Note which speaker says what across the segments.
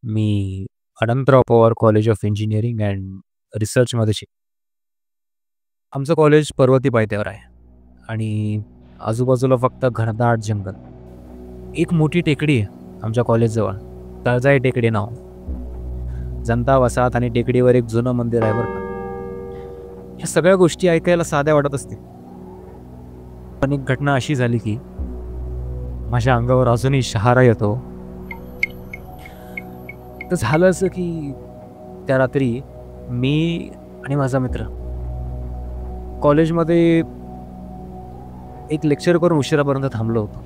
Speaker 1: Me Anantrao Pawar college of engineering and रिसर्चमध्ये आमचं college Parvati पायथ्यावर आहे आणि आजूबाजूला फक्त घनदाट जंगल. एक मोठी टेकडी आहे आमच्या कॉलेजजवळ, तळजाई टेकडी नाव. जनता वसाहत आणि टेकडीवर एक जुनं मंदिर आहे बरं का. या सगळ्या गोष्टी ऐकायला साध्या वाटत असतील, पण एक घटना अशी झाली की माझ्या अंगावर अजूनही शहारा येतो. तर झालं असं की त्या रात्री मी आणि माझा मित्र कॉलेजमध्ये एक लेक्चर करून उशिरापर्यंत थांबलो होतो.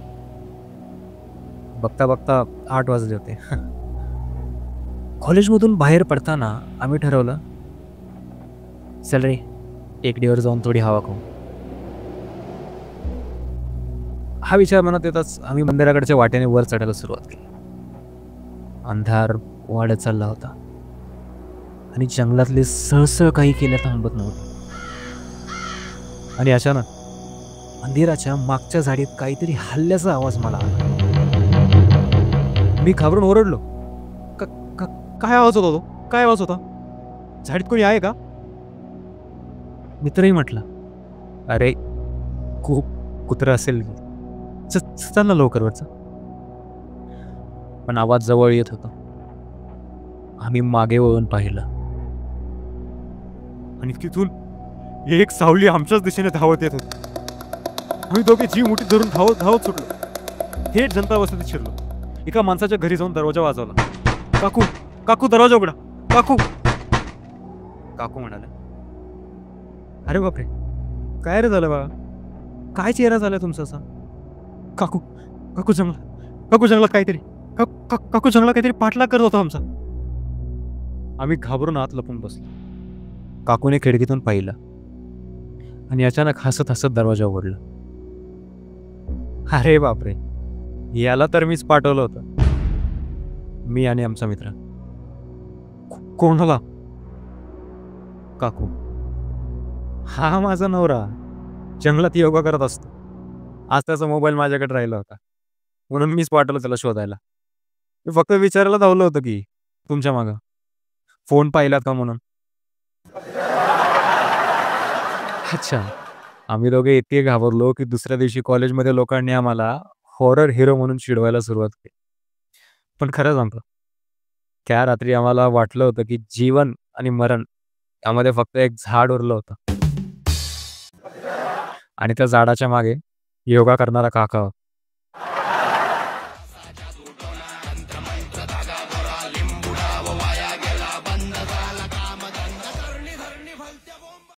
Speaker 1: बघता बघता 8 वाजले होते. कॉलेजमधून बाहेर पडताना आम्ही ठरवलं, चल रे टेकडीवर जाऊन थोडी हवा खाऊ. हा विचार मनात येताच आम्ही मंदिराकडच्या वाटेने वर चढायला सुरुवात केली. अंधार वाढत चालला होता आणि जंगलातले सहसह काही केल्या थांबत नव्हते. आणि अचानक मंदिराच्या मागच्या झाडीत काहीतरी हल्ल्याचा आवाज मला आला. मी घाबरून ओरडलो, काय आवाज होता तो? काय आवाज होता? झाडीत कोणी आहे का? मित्रही म्हटला, अरे खूप कुत्रा असेल, चल ना लवकर वरचा. पण आवाज जवळ येत होता. आम्ही मागे वळून पाहिलं आणि तिथून एक सावली आमच्याच दिशेने धावत येत होती. आम्ही दोघे जीव मुठीत धरून धावत धावत सुटलो. थेट जनता वसतीत शिरलो. एका माणसाच्या घरी जाऊन दरवाजा वाजवला. काकू काकू दरवाजा उघडा, काकू. काकू म्हणाले, अरे बापरे, काय रे झालं बाबा? काय चेहरा झालाय तुमचा असा? काकू काकू जंगलात काहीतरी, काकू जंगलात काहीतरी पाठलाग करत होता आमचा. आम्ही घाबरून आत लपून बसलो. काकूने खिडकीतून पाहिलं आणि अचानक हसत हसत दरवाजा उघडला. अरे बापरे, याला तर मीच पाठवलं होतं. मी आणि आमचा मित्र. कोणाला? काकू. हा माझा नवरा जंगलात योगा करत असतो. आज त्याचा मोबाईल माझ्याकडे राहिला होता, म्हणून मीच पाठवलं त्याला शोधायला. मी फक्त विचारायला धावलं होतं की तुमच्या मागं फोन पाहिलात का म्हणून. अच्छा. आम्ही दोघे इतके घाबरलो की दुसऱ्या दिवशी कॉलेजमध्ये लोकांनी आम्हाला हॉरर हिरो म्हणून चिडवायला सुरुवात केली. पण खरं सांगतो, त्या रात्री आम्हाला वाटलं होतं की जीवन आणि मरण यामध्ये फक्त एक झाड उरलं होतं आणि त्या झाडाच्या मागे योगा करणारा काका होता.